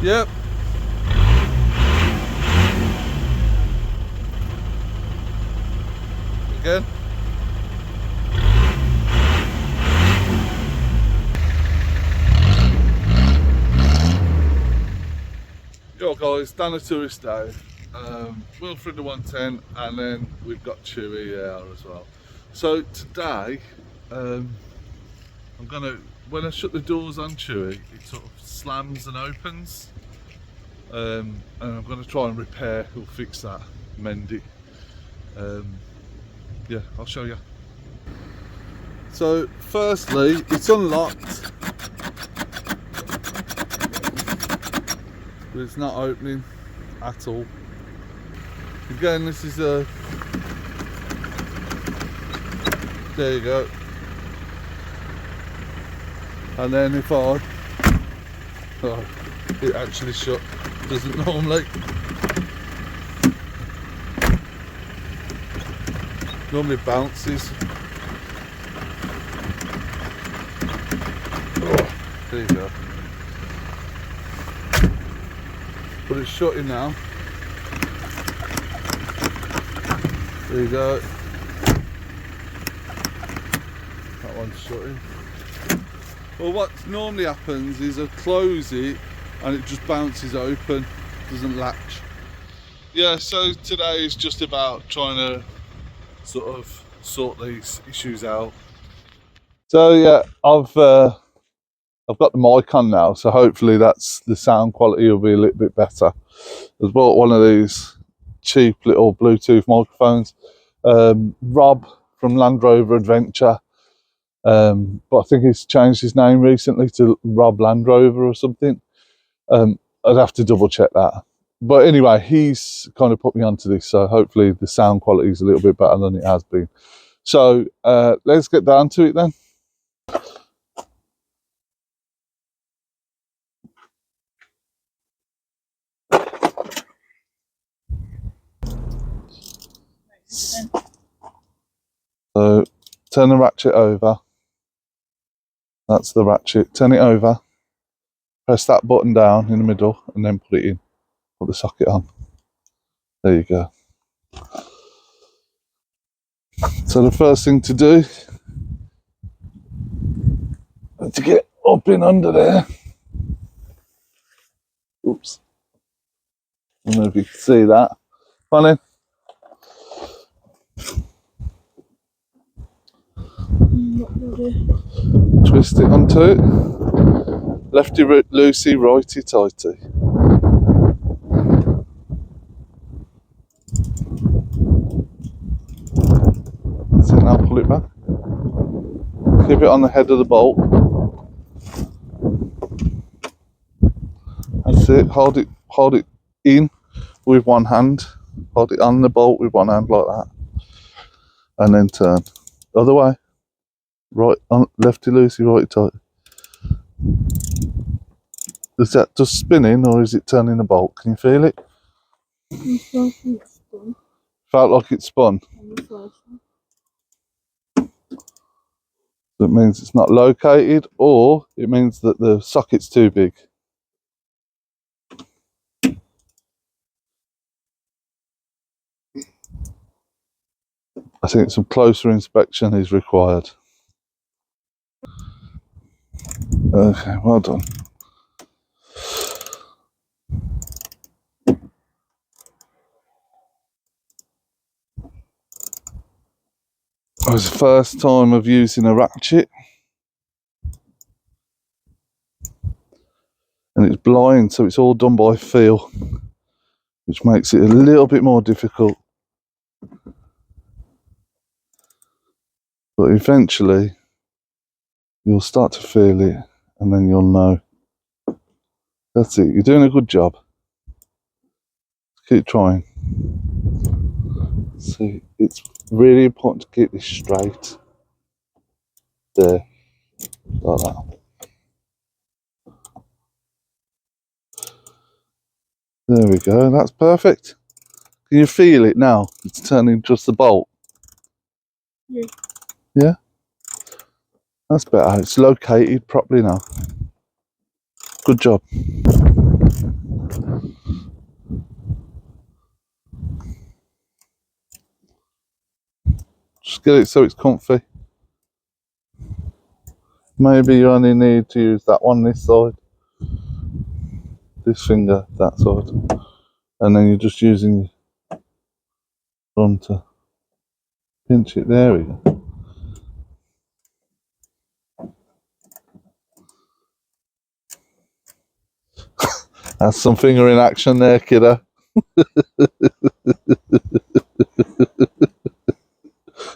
Yep. Again. Yo guys, done a tourist day. Wilfred the 110, and then we've got Chewy here as well. So today, I'm gonna, when I shut the doors on Chewy, it sort of slams and opens. And I'm gonna try and repair or fix that, mend it. Yeah, I'll show you. So firstly, it's unlocked, but it's not opening at all. Again, this is a, there you go. And then if I, oh, it actually shut, doesn't normally. Normally bounces. Oh, there you go. But it's shutting now. There you go. That one's shutting. Well, what normally happens is I close it and it just bounces open, doesn't latch. Yeah, so today is just about trying to sort of sort these issues out. So yeah, I've got the mic on now, so hopefully that's the sound quality will be a little bit better. I've bought one of these cheap little Bluetooth microphones. Rob from Land Rover Adventure, but I think he's changed his name recently to Rob Land Rover or something. I'd have to double check that. But anyway, he's kind of put me onto this, so hopefully the sound quality is a little bit better than it has been. So let's get down to it then. So turn the ratchet over. That's the ratchet. Turn it over. Press that button down in the middle and then put it in. Put the socket on. There you go. So the first thing to do is to get up in under there. Oops. I don't know if you can see that. Come on in. Twist it onto it. Lefty loosey, righty tighty. That's it, now pull it back. Keep it on the head of the bolt. That's it. Hold it in with one hand. Hold it on the bolt with one hand like that. And then turn. Other way. Right on, lefty loosey, righty tighty. Is that just spinning or is it turning the bolt? Can you feel it? Felt like it spun. That means it's not located, or it means that the socket's too big. I think some closer inspection is required. Okay, well done. It was the first time of using a ratchet, and it's blind, so it's all done by feel, which makes it a little bit more difficult. But eventually, you'll start to feel it, and then you'll know. That's it, you're doing a good job. Keep trying. See, it's really important to keep this straight. There, like that. There we go, that's perfect. Can you feel it now? It's turning just the bolt. Yeah. Yeah? That's better. It's located properly now. Good job. Just get it so it's comfy. Maybe you only need to use that one this side, this finger that side, and then you're just using your thumb to pinch it. There we go. That's some finger in action there, kiddo.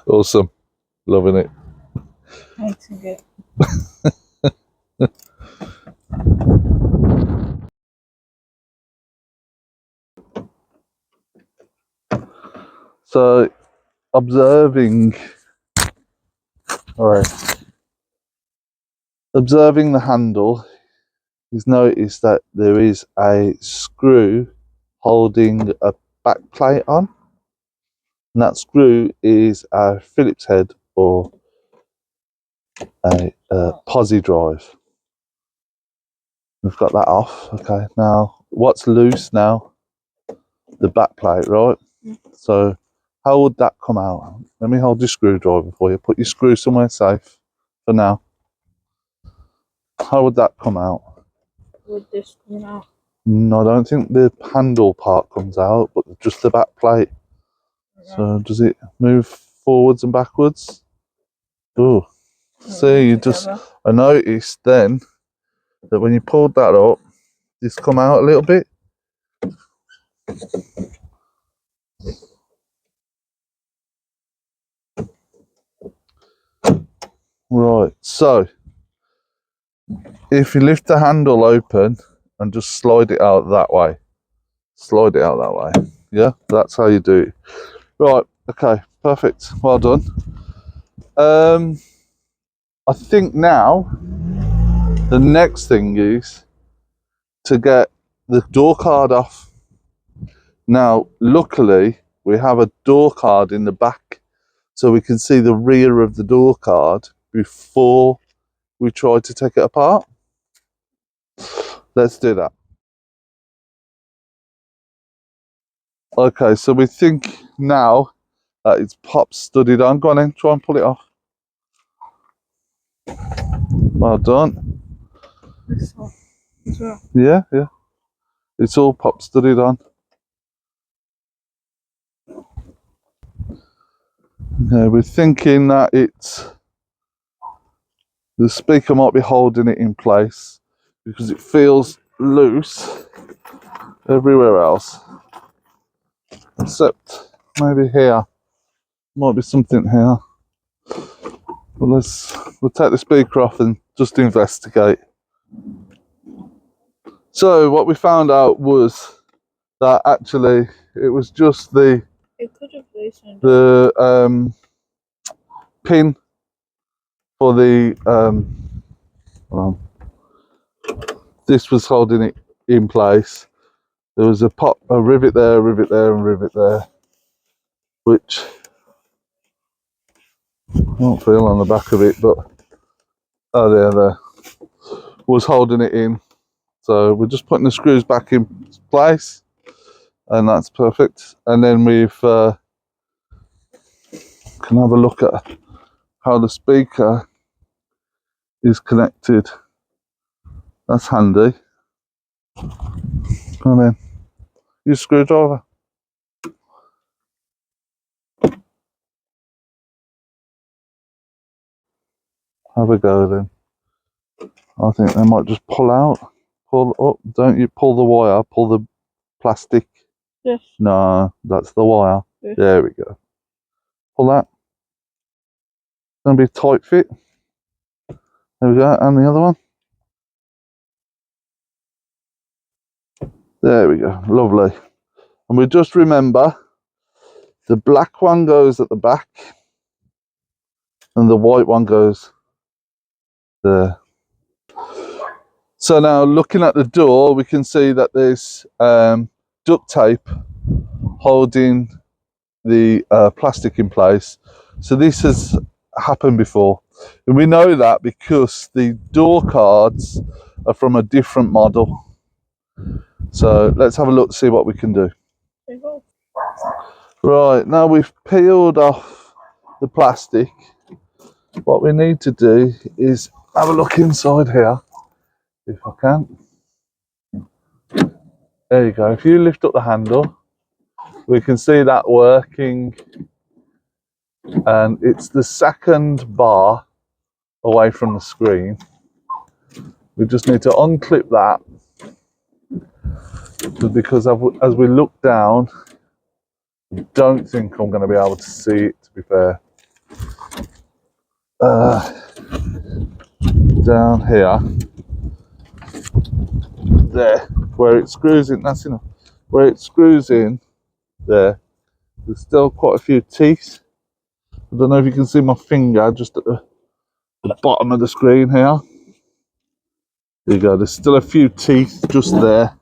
Awesome. Loving it. Hating it. So, observing, alright, observing the handle, he's noticed that there is a screw holding a back plate on, and that screw is a Phillips head or a posi drive. We've got that off. Okay, now what's loose now? The back plate, right? So how would that come out? Let me hold your screwdriver for you. Put your screw somewhere safe for now. How would that come out? Would this come out? No, I don't think the handle part comes out, but just the back plate. So does it move forwards and backwards? Oh, see, you just, I noticed then that when you pulled that up, this come out a little bit. Right, so if you lift the handle open and just slide it out that way, slide it out that way. Yeah, that's how you do it. Right, okay, perfect. Well done. I think now the next thing is to get the door card off. Now, luckily, we have a door card in the back so we can see the rear of the door card before we try to take it apart. Let's do that. Okay, so we think now that it's pop studded on. Go on then, try and pull it off. Well done. This one as well. Yeah, yeah. It's all pop studded on. Okay, we're thinking that the speaker might be holding it in place because it feels loose everywhere else. Except maybe here. Might be something here. But we'll take the speaker off and just investigate. So what we found out was that actually it was just the It could have loosened. pin for the this was holding it in place. There was a rivet there, and rivet there, which I don't feel on the back of it, but there was holding it in. So we're just putting the screws back in place, and that's perfect. And then we've can have a look at how the speaker is connected. That's handy. Come on then, use screwdriver. Have a go then. I think they might just pull out. Pull up. Don't you pull the wire, pull the plastic. Yes. No, that's the wire. Yes. There we go. Pull that. It's going to be a tight fit. There we go. And the other one. There we go. Lovely. And we just remember the black one goes at the back and the white one goes there. So now looking at the door, we can see that there's duct tape holding the plastic in place. So this has happened before. And we know that because the door cards are from a different model. So let's have a look, see what we can do. They go. Right, now we've peeled off the plastic. What we need to do is have a look inside here, if I can. There you go. If you lift up the handle, we can see that working, and it's the second bar away from the screen. We just need to unclip that, because as we look down, I don't think I'm going to be able to see it, to be fair. Down here, there, where it screws in, that's enough. Where it screws in, there's still quite a few teeth. I don't know if you can see my finger just at the bottom of the screen here. There you go, there's still a few teeth just there.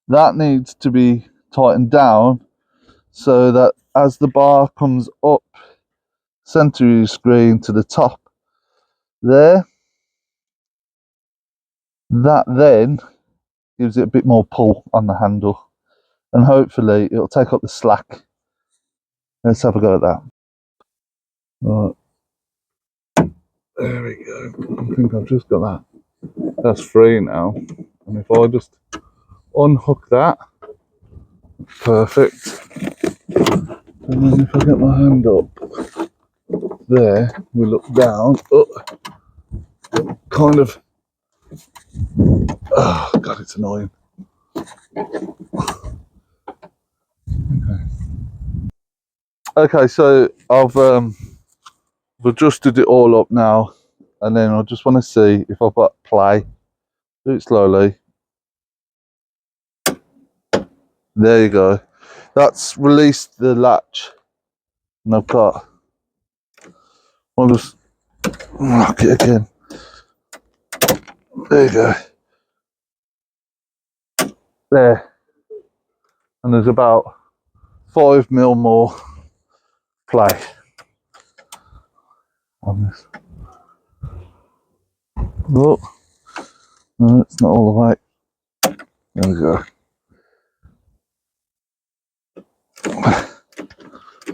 That needs to be tightened down so that as the bar comes up center of your screen to the top there, that then gives it a bit more pull on the handle, and hopefully it'll take up the slack. Let's have a go at that. Right, there we go. I think I've just got that. That's free now, and if I just unhook that, perfect. And then if I get my hand up there, we look down. Oh, kind of. Oh God, it's annoying. Okay, so I've adjusted it all up now, and then I just want to see if I've got play. Do it slowly. There you go. That's released the latch, and I've got. I'll just lock it again. There you go. There, and there's about 5 mil more play on this. Oh, no, it's not all the way. There we go.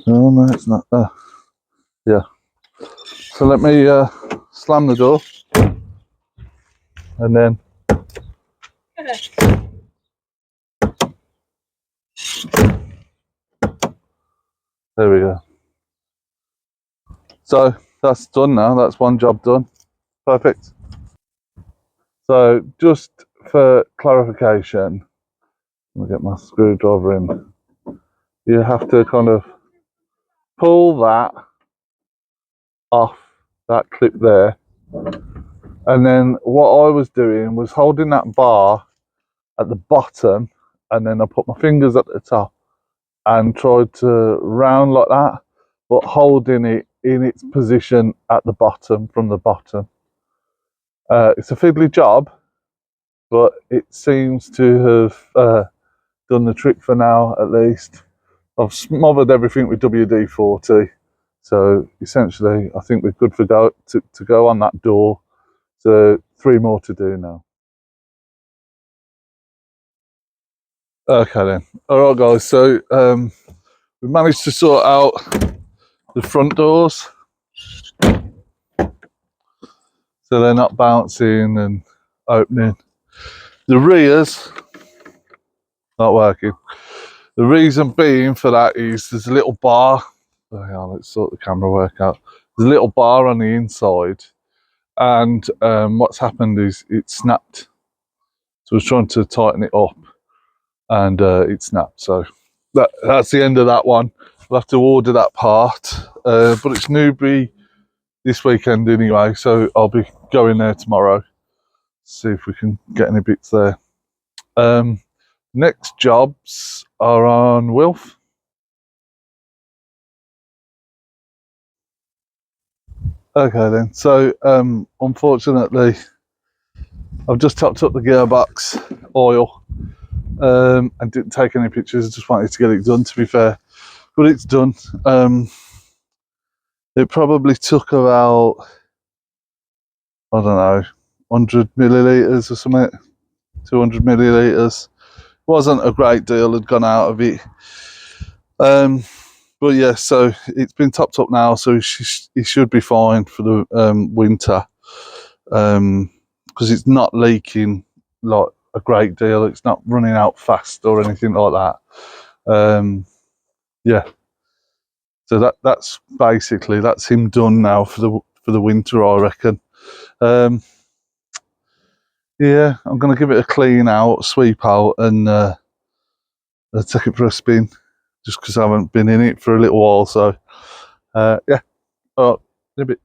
Oh no, it's not there. Yeah. So let me slam the door, and then there we go. So that's done now. That's one job done. Perfect. So just for clarification, let me get my screwdriver in. You have to kind of pull that off that clip there, and then what I was doing was holding that bar at the bottom, and then I put my fingers at the top and tried to round like that, but holding it in its position at the bottom from the bottom. It's a fiddly job, but it seems to have done the trick for now, at least. I've smothered everything with WD-40, so essentially I think we're good for to go on that door. So 3 more to do now. Okay then. All right guys, so we managed to sort out the front doors, so they're not bouncing and opening. The rears not working. The reason being for that is there's a little bar. Oh, yeah, let's sort the camera work out. There's a little bar on the inside, and what's happened is it snapped. So I was trying to tighten it up, and it snapped. So that's the end of that one. We'll have to order that part, but it's Newbury this weekend anyway, so I'll be going there tomorrow. See if we can get any bits there. Next jobs are on Wilf. Okay then, so unfortunately I've just topped up the gearbox oil and didn't take any pictures. I just wanted to get it done, to be fair, but it's done. It probably took about, I don't know, 100 millilitres or something, 200 millilitres. wasn't a great deal had gone out of it. But yeah, so it's been topped up now, so he should be fine for the winter. Because it's not leaking like a great deal. It's not running out fast or anything like that. Yeah. So that's basically that's him done now for the winter, I reckon. Yeah, I'm gonna give it a clean out, sweep out, and take it for a spin, just because I haven't been in it for a little while. So yeah, all right, in a bit.